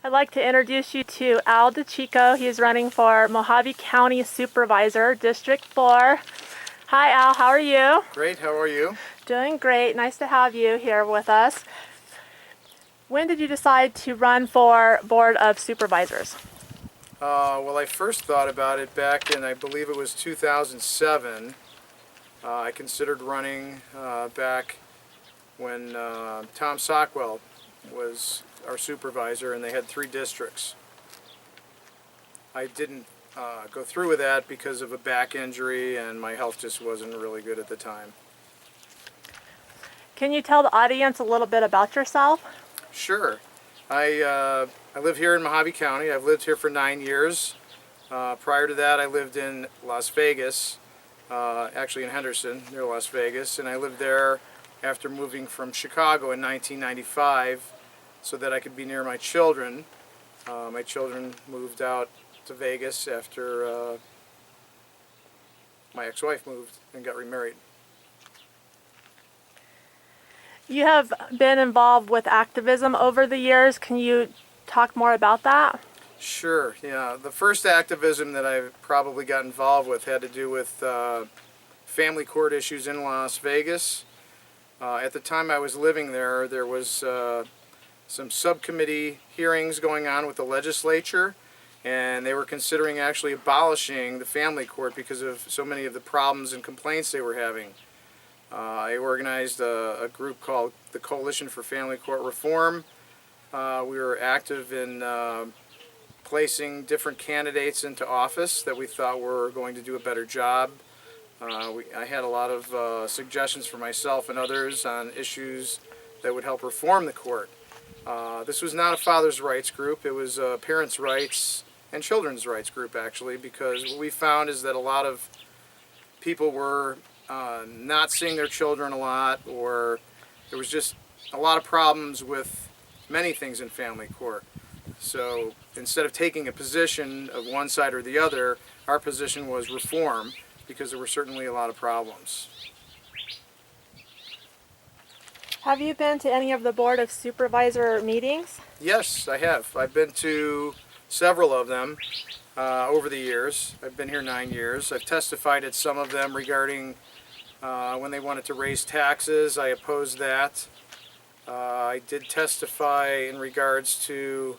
I'd like to introduce you to Al DiCicco. He's running for Mohave County Supervisor, District 4. Hi Al, how are you? Great, how are you? Doing great. Nice to have you here with us. When did you decide to run for Board of Supervisors? Well, I first thought about it back in, I believe it was 2007. I considered running back when Tom Sockwell was our supervisor and they had 3 districts. I didn't go through with that because of a back injury and my health just wasn't really good at the time. Can you tell the audience a little bit about yourself? Sure. I live here in Mohave County. I've lived here for 9 years. Prior to that I lived in Las Vegas, actually in Henderson, near Las Vegas, and I lived there after moving from Chicago in 1995 so that I could be near my children. My children moved out to Vegas after my ex-wife moved and got remarried. You have been involved with activism over the years. Can you talk more about that? Sure, yeah. The first activism that I probably got involved with had to do with family court issues in Las Vegas. At the time I was living there, there was some subcommittee hearings going on with the legislature, and they were considering actually abolishing the family court because of so many of the problems and complaints they were having. I organized a group called the Coalition for Family Court Reform. We were active in placing different candidates into office that we thought were going to do a better job. I had a lot of suggestions for myself and others on issues that would help reform the court. This was not a father's rights group, it was a parents' rights and children's rights group actually, because what we found is that a lot of people were not seeing their children a lot, or there was just a lot of problems with many things in family court. So instead of taking a position of one side or the other, our position was reform, because there were certainly a lot of problems. Have you been to any of the Board of Supervisor meetings? Yes, I have. I've been to several of them over the years. I've been here 9 years. I've testified at some of them regarding when they wanted to raise taxes. I opposed that. I did testify in regards to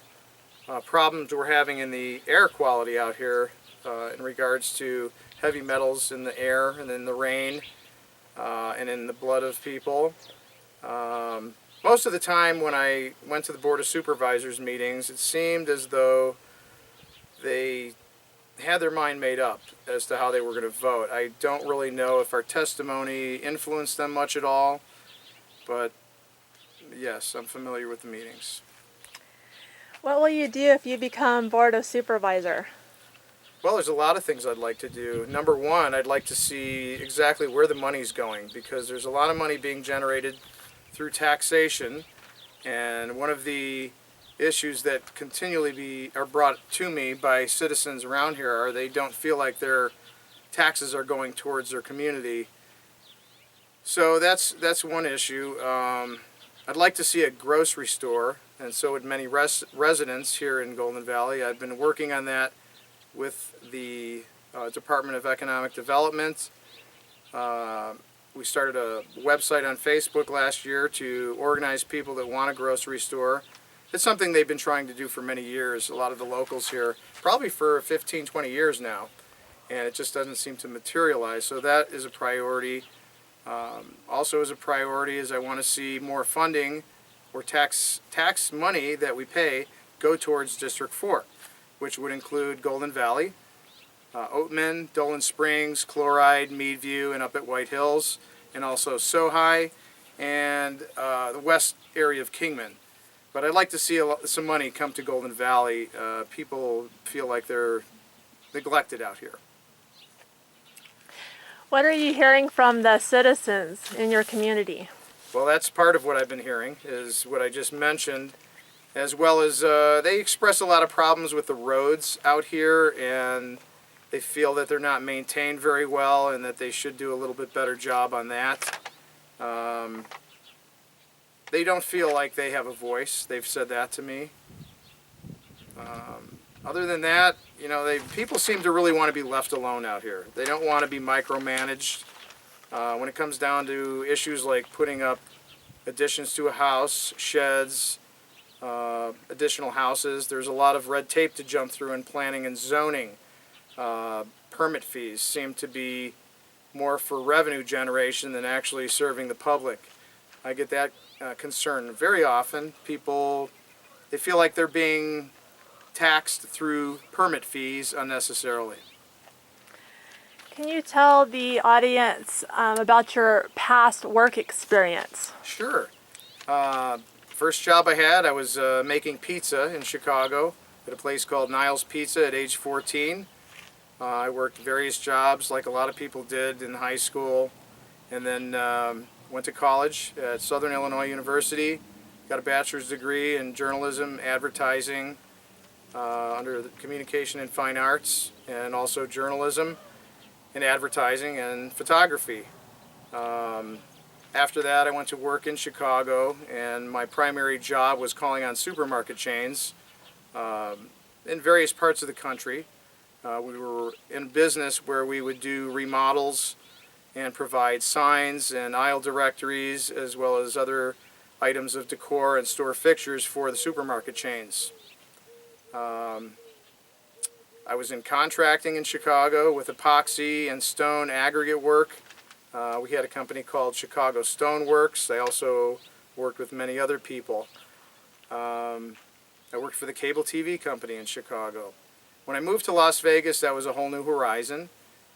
problems we're having in the air quality out here in regards to heavy metals in the air and in the rain and in the blood of people. Most of the time when I went to the Board of Supervisors meetings, it seemed as though they had their mind made up as to how they were going to vote. I don't really know if our testimony influenced them much at all, but yes, I'm familiar with the meetings. What will you do if you become Board of Supervisor? Well, there's a lot of things I'd like to do. Number one, I'd like to see exactly where the money's going, because there's a lot of money being generated through taxation, and one of the issues that continually are brought to me by citizens around here are they don't feel like their taxes are going towards their community. So that's one issue. I'd like to see a grocery store, and so would many residents here in Golden Valley. I've been working on that with the Department of Economic Development. We started a website on Facebook last year to organize people that want a grocery store. It's something they've been trying to do for many years, a lot of the locals here, probably for 15, 20 years now, and it just doesn't seem to materialize. So that is a priority. Also as a priority is I want to see more funding or tax money that we pay go towards District 4, which would include Golden Valley, Oatman, Dolan Springs, Chloride, Meadview, and up at White Hills, and also Sohi and the west area of Kingman. But I'd like to see some money come to Golden Valley. People feel like they're neglected out here. What are you hearing from the citizens in your community? Well, that's part of what I've been hearing, is what I just mentioned, as well as they express a lot of problems with the roads out here, and they feel that they're not maintained very well and that they should do a little bit better job on that. They don't feel like they have a voice. They've said that to me. Other than that, people seem to really want to be left alone out here. They don't want to be micromanaged. When it comes down to issues like putting up additions to a house, sheds, additional houses, there's a lot of red tape to jump through in planning and zoning. Permit fees seem to be more for revenue generation than actually serving the public. I get that concern very often. People, they feel like they're being taxed through permit fees unnecessarily. Can you tell the audience about your past work experience? Sure. First job I had, I was making pizza in Chicago at a place called Niles Pizza at age 14. I worked various jobs like a lot of people did in high school, and then went to college at Southern Illinois University, got a bachelor's degree in journalism, advertising, under the communication and fine arts, and also journalism and advertising and photography. After that, I went to work in Chicago, and my primary job was calling on supermarket chains in various parts of the country. We were in business where we would do remodels and provide signs and aisle directories, as well as other items of decor and store fixtures for the supermarket chains. I was in contracting in Chicago with epoxy and stone aggregate work. We had a company called Chicago Stone Works. I also worked with many other people. I worked for the cable TV company in Chicago. When I moved to Las Vegas, that was a whole new horizon.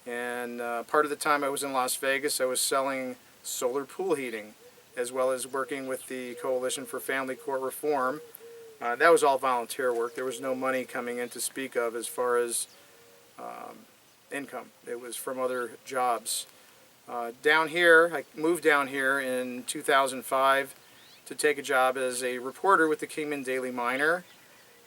And part of the time I was in Las Vegas, I was selling solar pool heating, as well as working with the Coalition for Family Court Reform. That was all volunteer work. There was no money coming in to speak of as far as income. It was from other jobs. Down here, I moved down here in 2005 to take a job as a reporter with the Kingman Daily Miner.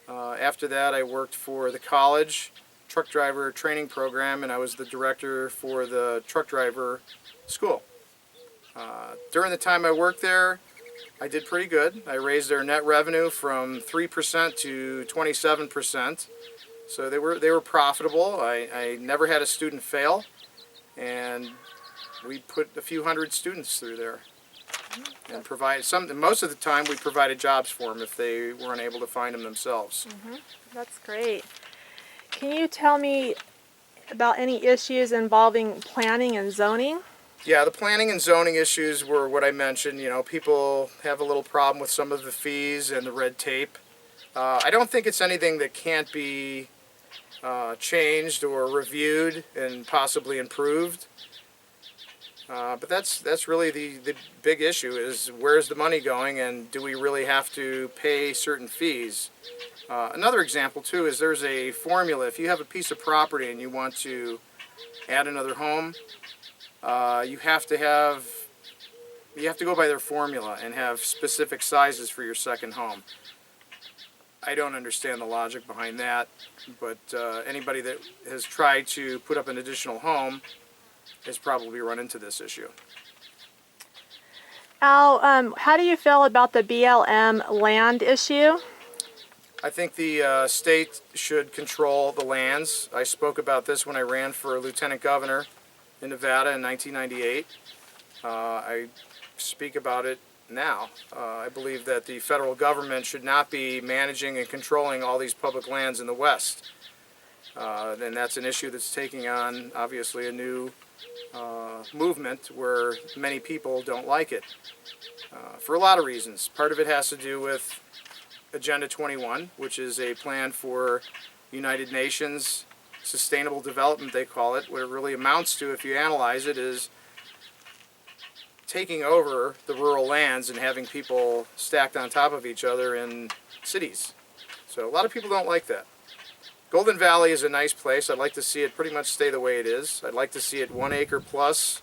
After that, I worked for the college truck driver training program, and I was the director for the truck driver school. During the time I worked there, I did pretty good. I raised their net revenue from 3% to 27%. So they were profitable. I never had a student fail, and we put a few hundred students through there and most of the time we provided jobs for them if they weren't able to find them themselves. That's great. Can you tell me about any issues involving planning and zoning? Yeah, the planning and zoning issues were what I mentioned. People have a little problem with some of the fees and the red tape. I don't think it's anything that can't be changed or reviewed and possibly improved. But that's really the big issue, is where's the money going, and do we really have to pay certain fees? Another example too is there's a formula. If you have a piece of property and you want to add another home, you have to go by their formula and have specific sizes for your second home. I don't understand the logic behind that, but anybody that has tried to put up an additional home has probably run into this issue. Al, how do you feel about the BLM land issue? I think the state should control the lands. I spoke about this when I ran for lieutenant governor in Nevada in 1998. I speak about it now. I believe that the federal government should not be managing and controlling all these public lands in the West. And that's an issue that's taking on, obviously, a new movement where many people don't like it for a lot of reasons. Part of it has to do with Agenda 21, which is a plan for United Nations Sustainable Development, they call it. What it really amounts to, if you analyze it, is taking over the rural lands and having people stacked on top of each other in cities. So a lot of people don't like that. Golden Valley is a nice place. I'd like to see it pretty much stay the way it is. I'd like to see it 1 acre plus,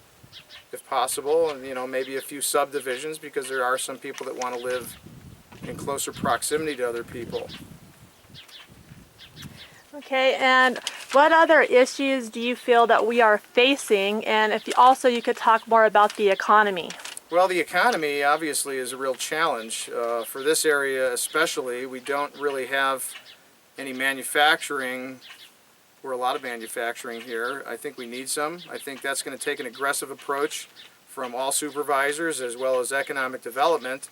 if possible, and maybe a few subdivisions, because there are some people that want to live in closer proximity to other people. Okay, and what other issues do you feel that we are facing? And if you could talk more about the economy. Well, the economy obviously is a real challenge. For this area especially, we don't really have any manufacturing, or a lot of manufacturing here. I think we need some. I think that's going to take an aggressive approach from all supervisors as well as economic development,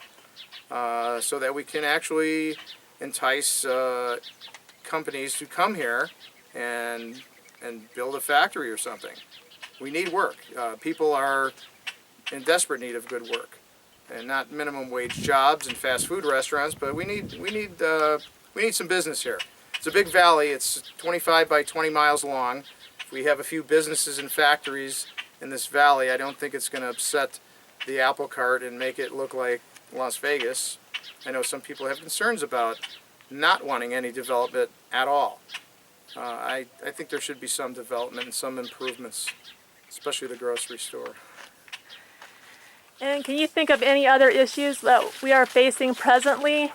so that we can actually entice companies to come here and build a factory or something. We need work. People are in desperate need of good work, and not minimum wage jobs and fast food restaurants, but we need some business here. It's a big valley. It's 25 by 20 miles long. If we have a few businesses and factories in this valley, I don't think it's going to upset the apple cart and make it look like Las Vegas. I know some people have concerns about not wanting any development at all. I think there should be some development and some improvements, especially the grocery store. And can you think of any other issues that we are facing presently?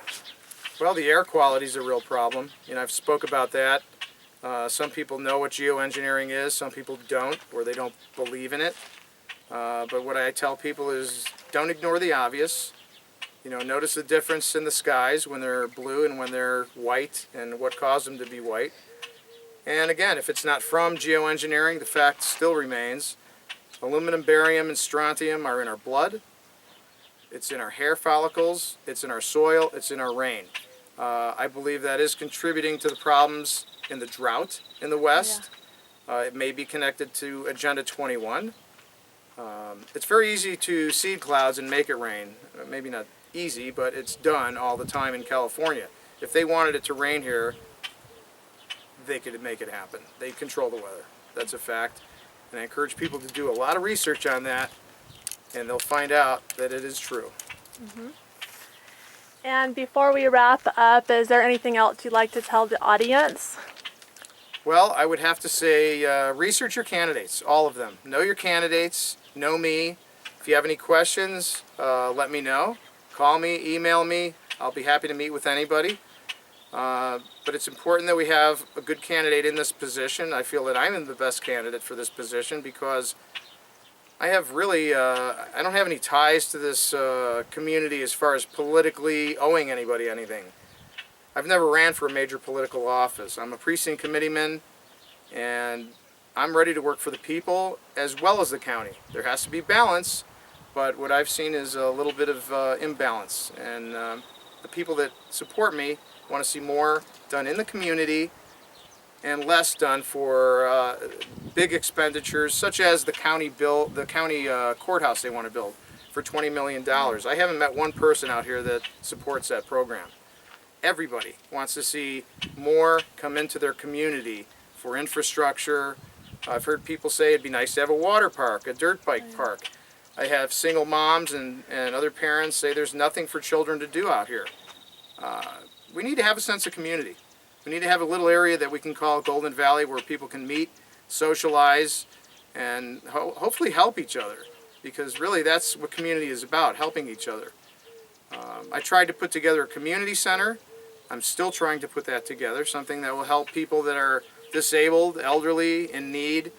Well, the air quality is a real problem. I've spoke about that. Some people know what geoengineering is, some people don't, or they don't believe in it. But what I tell people is don't ignore the obvious. Notice the difference in the skies when they're blue and when they're white, and what caused them to be white. And again, if it's not from geoengineering, the fact still remains. Aluminum, barium, and strontium are in our blood. It's in our hair follicles, it's in our soil, it's in our rain. I believe that is contributing to the problems in the drought in the West. Yeah. It may be connected to Agenda 21. It's very easy to seed clouds and make it rain. Maybe not easy, but it's done all the time in California. If they wanted it to rain here, they could make it happen. They control the weather. That's a fact. And I encourage people to do a lot of research on that, and they'll find out that it is true. Mm-hmm. And before we wrap up, is there anything else you'd like to tell the audience? Well, I would have to say research your candidates, all of them. Know your candidates, know me. If you have any questions, let me know. Call me, email me. I'll be happy to meet with anybody. But it's important that we have a good candidate in this position. I feel that I'm the best candidate for this position because I have really, I don't have any ties to this community as far as politically owing anybody anything. I've never ran for a major political office. I'm a precinct committeeman, and I'm ready to work for the people as well as the county. There has to be balance, but what I've seen is a little bit of imbalance. And the people that support me want to see more done in the community and less done for big expenditures, such as the county courthouse they want to build for $20 million. I haven't met one person out here that supports that program. Everybody wants to see more come into their community for infrastructure. I've heard people say it'd be nice to have a water park, a dirt bike park. I have single moms and other parents say there's nothing for children to do out here. We need to have a sense of community. We need to have a little area that we can call Golden Valley where people can meet, socialize, and hopefully help each other. Because really that's what community is about, helping each other. I tried to put together a community center. I'm still trying to put that together, something that will help people that are disabled, elderly, in need.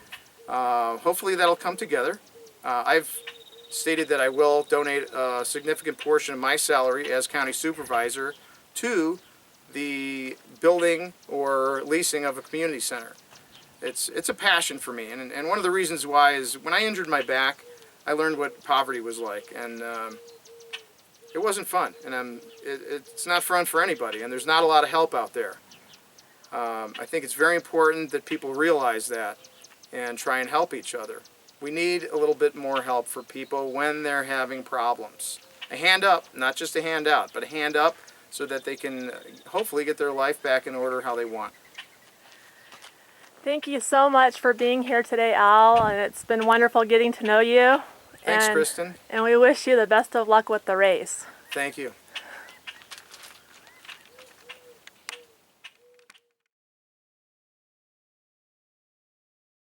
Hopefully that'll come together. I've stated that I will donate a significant portion of my salary as county supervisor to the building or leasing of a community center. It's a passion for me, and one of the reasons why is when I injured my back, I learned what poverty was like, and it wasn't fun, and it's not fun for anybody, and there's not a lot of help out there. I think it's very important that people realize that and try and help each other. We need a little bit more help for people when they're having problems. A hand up, not just a hand out, but a hand up so that they can hopefully get their life back in order how they want. Thank you so much for being here today, Al, and it's been wonderful getting to know you. Thanks, Kristen. And we wish you the best of luck with the race. Thank you.